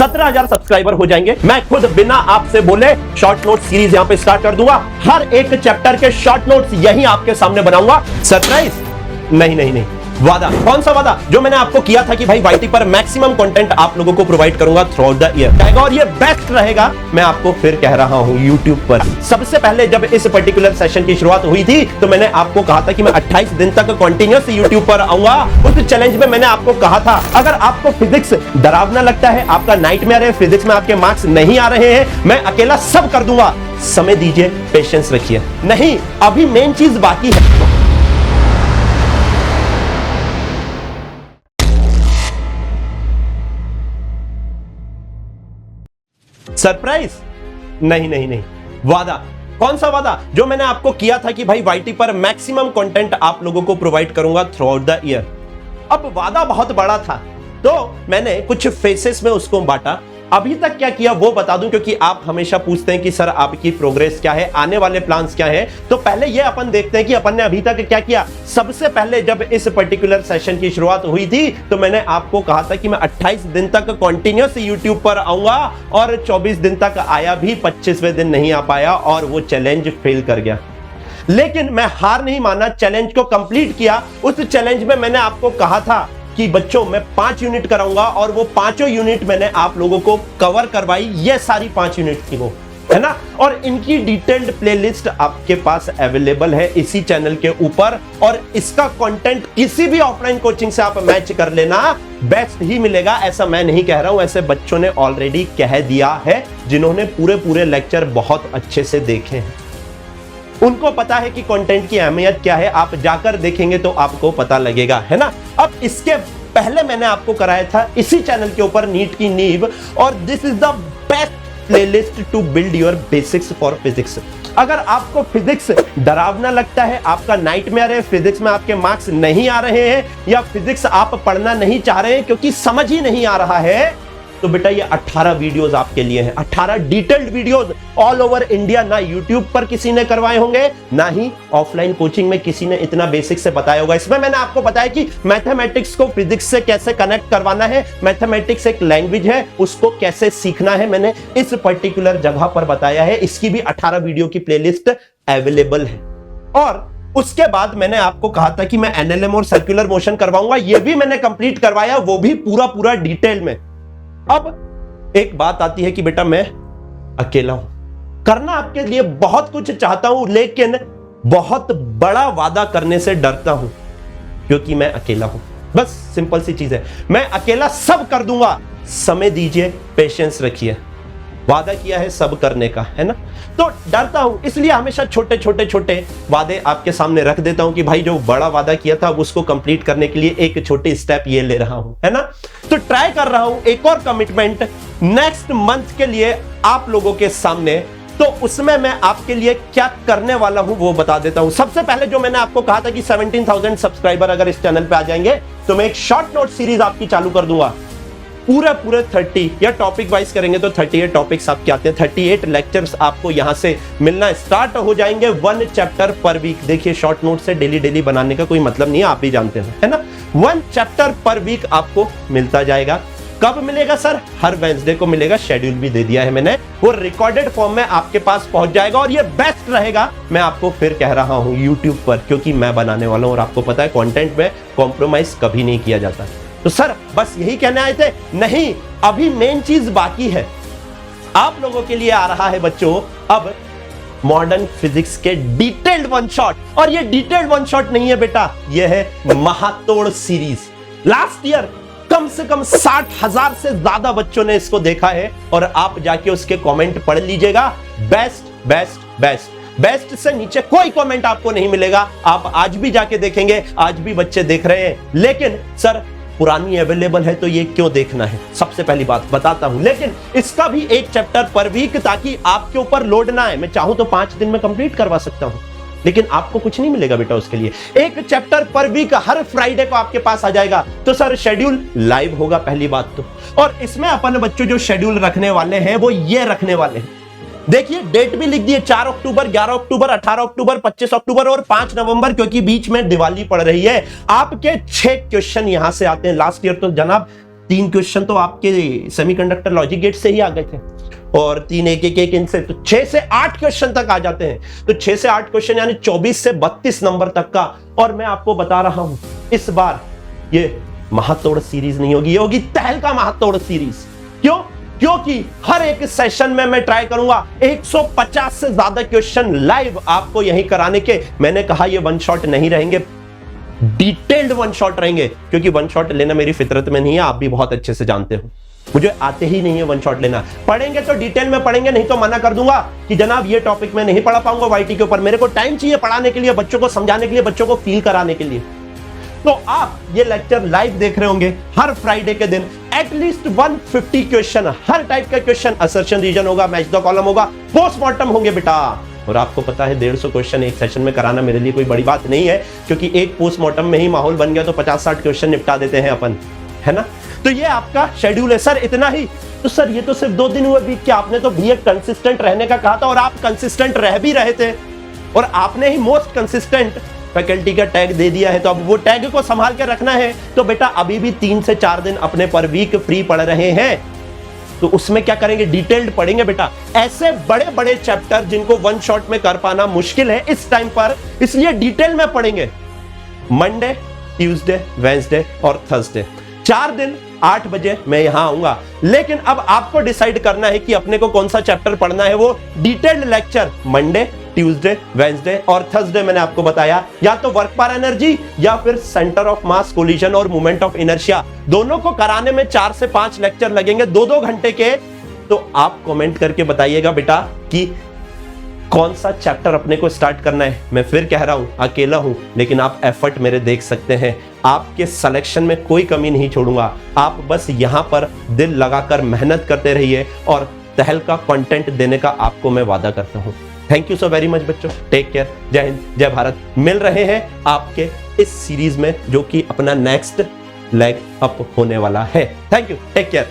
17,000 subscriber हो जाएंगे, मैं खुद बिना आपसे बोले शॉर्ट नोट सीरीज यहां पे स्टार्ट कर दूंगा। हर एक चैप्टर के शॉर्ट नोट्स यही आपके सामने बनाऊंगा। सरप्राइज नहीं, वादा। कौन सा वादा? जो मैंने आपको किया था कि भाई वाईटी पर मैक्सिमम कंटेंट आप लोगों को प्रोवाइड करूंगा थ्रू आउट द ईयर, और ये बेस्ट रहेगा। मैं आपको फिर कह रहा हूं यूट्यूब पर। सबसे पहले जब इस पर्टिकुलर सेशन की शुरुआत हुई थी तो मैंने आपको कहा था कि मैं 28 दिन तक कंटिन्यूअस यूट्यूब पर आऊंगा। उस चैलेंज में मैंने आपको कहा था अगर आपको फिजिक्स डरावना लगता है, आपका नाइटमेयर है, फिजिक्स में आपके मार्क्स नहीं आ रहे हैं, मैं अकेला सब कर दूंगा। समय दीजिए, पेशेंस रखिए। नहीं, अभी मेन चीज बाकी है। सरप्राइज नहीं, वादा। कौन सा वादा? जो मैंने आपको किया था कि भाई वाईटी पर मैक्सिमम कंटेंट आप लोगों को प्रोवाइड करूंगा थ्रू आउट द ईयर। अब वादा बहुत बड़ा था तो मैंने कुछ फेसेस में उसको बांटा। अभी तक क्या किया वो बता दूं, क्योंकि आप हमेशा पूछते हैं कि सर आपकी प्रोग्रेस क्या है, आने वाले प्लान्स क्या है। तो पहले ये अपन देखते हैं कि अपन ने अभी तक क्या किया। सबसे पहले जब इस पर्टिकुलर सेशन की शुरुआत हुई थी तो मैंने आपको कहा था कि मैं 28 दिन तक कंटिन्यूअस यूट्यूब पर आऊंगा, और 24 दिन तक आया भी, 25वें दिन नहीं आ पाया और वो चैलेंज फेल कर गया। लेकिन मैं हार नहीं माना, चैलेंज को कंप्लीट किया। उस चैलेंज में मैंने आपको कहा था कि बच्चों मैं 5 यूनिट कराऊंगा, और वो 5 यूनिट मैंने आप लोगों को कवर करवाई। ये सारी 5 यूनिट थी वो, है ना। और इनकी डिटेल्ड प्लेलिस्ट आपके पास अवेलेबल है इसी चैनल के ऊपर, और इसका कंटेंट किसी भी ऑफलाइन कोचिंग से आप मैच कर लेना, बेस्ट ही मिलेगा। ऐसा मैं नहीं कह रहा हूं, ऐसे बच्चों ने ऑलरेडी कह दिया है जिन्होंने पूरे लेक्चर बहुत अच्छे से देखे हैं। उनको पता है कि कंटेंट की अहमियत क्या है। आप जाकर देखेंगे तो आपको पता लगेगा, है ना। अब इसके पहले मैंने आपको कराया था इसी चैनल के ऊपर नीट की नींव, और this is the best playlist to build your basics for physics. अगर आपको फिजिक्स डरावना लगता है, आपका नाइटमेयर है, फिजिक्स में आपके मार्क्स नहीं आ रहे हैं, या फिजिक्स आप पढ़ना नहीं चाह रहे हैं क्योंकि समझ ही नहीं आ रहा है, तो बेटा ये 18 वीडियोस आपके लिए हैं। 18 detailed videos all over India. ना यूट्यूब पर किसी ने करवाए होंगे, ना ही ऑफलाइन कोचिंग में किसी ने इतना बेसिक से बताया होगा। इसमें मैंने आपको बताया कि मैथमेटिक्स को फिजिक्स से कैसे कनेक्ट करवाना है, मैथमेटिक्स एक लैंग्वेज है, उसको कैसे सीखना है, मैंने इस पर्टिकुलर जगह पर बताया है। इसकी भी 18 वीडियो की प्लेलिस्ट अवेलेबल है। और उसके बाद मैंने आपको कहा था कि मैं एनएलएम और सर्कुलर मोशन करवाऊंगा, ये भी मैंने कंप्लीट करवाया, वो भी पूरा डिटेल में। अब एक बात आती है कि बेटा मैं अकेला हूं, करना आपके लिए बहुत कुछ चाहता हूं, लेकिन बहुत बड़ा वादा करने से डरता हूं क्योंकि मैं अकेला हूं। बस सिंपल सी चीज है, मैं अकेला सब कर दूंगा। समय दीजिए, पेशेंस रखिए। वादा किया है सब करने का, है ना। तो डरता हूं, इसलिए हमेशा छोटे वादे आपके सामने रख देता हूं कि भाई जो बड़ा वादा किया था उसको कंप्लीट करने के लिए एक छोटी स्टेप ये ले रहा हूं, है ना। तो ट्राई कर रहा हूं एक और कमिटमेंट नेक्स्ट मंथ के लिए आप लोगों के सामने। तो उसमें मैं आपके लिए क्या करने वाला हूं वो बता देता हूं। सबसे पहले जो मैंने आपको कहा था कि 17,000 सब्सक्राइबर अगर इस चैनल पे आ जाएंगे तो मैं एक शॉर्ट नोट सीरीज आपकी चालू कर दूंगा। पूरे 30 या टॉपिक वाइज करेंगे तो 38 टॉपिक्स आपके आते हैं। 38 लेक्चर्स आपको यहां से मिलना स्टार्ट हो जाएंगे, 1 चैप्टर पर वीक। देखिए शॉर्ट नोट से डेली बनाने का कोई मतलब नहीं है, आप भी जानते हैं, है ना। 1 चैप्टर पर वीक आपको मिलता जाएगा। कब मिलेगा सर? हर वेडनेसडे को मिलेगा, शेड्यूल भी दे दिया है मैंने। वो रिकॉर्डेड फॉर्म में आपके पास पहुंच जाएगा, और ये बेस्ट रहेगा। मैं आपको फिर कह रहा हूं यूट्यूब पर, क्योंकि मैं बनाने वाला हूं और आपको पता है कंटेंट में कॉम्प्रोमाइज कभी नहीं किया जाता। तो सर बस यही कहने आए थे? नहीं, अभी मेन चीज बाकी है। आप लोगों के लिए आ रहा है बच्चों अब मॉडर्न फिजिक्स के डिटेल्ड वन शॉट। और ये डिटेल्ड वन शॉट नहीं है बेटा, ये है महातोड़ सीरीज। लास्ट ईयर कम से कम 60,000 से ज्यादा बच्चों ने इसको देखा है, और आप जाके उसके कमेंट पढ़ लीजिएगा। बेस्ट से नीचे कोई कमेंट आपको नहीं मिलेगा। आप आज भी जाके देखेंगे, आज भी बच्चे देख रहे हैं। लेकिन सर पुरानी अवेलेबल है तो ये क्यों देखना है? सबसे पहली बात बताता हूं, लेकिन इसका भी एक चैप्टर पर वीक, ताकि आपके ऊपर लोड ना है। मैं चाहूं तो 5 दिन में कंप्लीट करवा सकता हूं, लेकिन आपको कुछ नहीं मिलेगा बेटा उसके लिए। एक चैप्टर पर वीक हर फ्राइडे को आपके पास आ जाएगा। तो सर शेड्यूल लाइव होगा पहली बात तो, और इसमें अपन बच्चों जो शेड्यूल रखने वाले हैं वो ये रखने वाले हैं। देखिए डेट भी लिख दिए, 4 अक्टूबर, 11 अक्टूबर, 18 अक्टूबर, 25 अक्टूबर और 5 नवंबर, क्योंकि बीच में दिवाली पड़ रही है। आपके 6 क्वेश्चन यहां से आते हैं। लास्ट ईयर तो जनाब 3 क्वेश्चन तो आपके सेमीकंडक्टर लॉजिक गेट से ही आ गए थे, और 3 एक इनसे, तो 6 से 8 क्वेश्चन तक आ जाते हैं। तो 6 से 8 क्वेश्चन यानी 24 से 32 नंबर तक का। और मैं आपको बता रहा हूं, इस बार ये महातोड़ सीरीज नहीं होगी, ये होगी तहलका महातोड़ सीरीज। क्यों? क्योंकि हर एक सेशन में मैं ट्राई करूंगा 150 से ज्यादा क्वेश्चन लाइव आपको यहीं कराने के। मैंने कहा ये वन शॉट नहीं रहेंगे, डिटेल्ड वन शॉट रहेंगे, क्योंकि वन शॉट लेना मेरी फितरत में नहीं है, आप भी बहुत अच्छे से जानते हो। मुझे आते ही नहीं है वन शॉट लेना। पढ़ेंगे तो डिटेल में पढ़ेंगे, नहीं तो मना कर दूंगा कि जनाब ये टॉपिक मैं नहीं पढ़ा पाऊंगा वाईटी के ऊपर, मेरे को टाइम चाहिए पढ़ाने के लिए, बच्चों को समझाने के लिए, बच्चों को फील कराने के लिए। तो आप ये लेक्चर लाइव देख रहे होंगे हर फ्राइडे के दिन, एटलीस्ट 150 क्वेश्चन, हर टाइप का क्वेश्चन, असर्शन रीजन होगा, मैच द कॉलम होगा, पोस्टमार्टम होंगे बेटा। और आपको पता है 150 क्वेश्चन एक सेशन में कराना मेरे लिए कोई बड़ी बात नहीं है, क्योंकि एक पोस्टमार्टम में ही माहौल बन गया तो 50-60 क्वेश्चन निपटा देते हैं अपन, है ना। तो ये आपका शेड्यूल है। सर इतना ही? तो सर ये तो सिर्फ 2 दिन हुए बीत के, आपने तो भैया कंसिस्टेंट रहने का कहा था, और आप कंसिस्टेंट रह भी रहे थे, और आपने ही मोस्ट कंसिस्टेंट फैकल्टी का टैग दे दिया है। तो अब वो टैग को संभाल के रखना है। तो बेटा अभी भी 3 से 4 दिन अपने पर वीक फ्री पढ़ रहे हैं, तो उसमें क्या करेंगे? डिटेल्ड पढ़ेंगे बेटा, ऐसे बड़े बड़े चैप्टर जिनको वन शॉट में कर पाना मुश्किल है इस टाइम पर, इसलिए डिटेल में पढ़ेंगे। मंडे, ट्यूसडे, वेडनेसडे और थर्सडे, 4 दिन 8 बजे मैं यहां आऊंगा। लेकिन अब आपको डिसाइड करना है कि अपने को कौन सा चैप्टर पढ़ना है। वो detailed lecture Monday, Tuesday, Wednesday और थर्सडे मैंने आपको बताया, या तो वर्क पर एनर्जी या फिर सेंटर ऑफ मास कोलिजन और मोमेंट ऑफ इनर्शिया, दोनों को कराने में 4 से 5 लेक्चर लगेंगे 2-2 घंटे के। तो आप कमेंट करके बताइएगा बेटा कि कौन सा चैप्टर अपने को स्टार्ट करना है। मैं फिर कह रहा हूं, अकेला हूं, लेकिन आप एफर्ट मेरे देख सकते हैं। आपके सिलेक्शन में कोई कमी नहीं छोड़ूंगा। आप बस यहां पर दिल लगाकर मेहनत करते रहिए, और तहलका कंटेंट देने का आपको मैं वादा करता हूं। Thank you so very much बच्चों, टेक केयर, जय हिंद, जय भारत। मिल रहे हैं आपके इस सीरीज में, जो कि अपना नेक्स्ट लेग अप होने वाला है। Thank you, take care.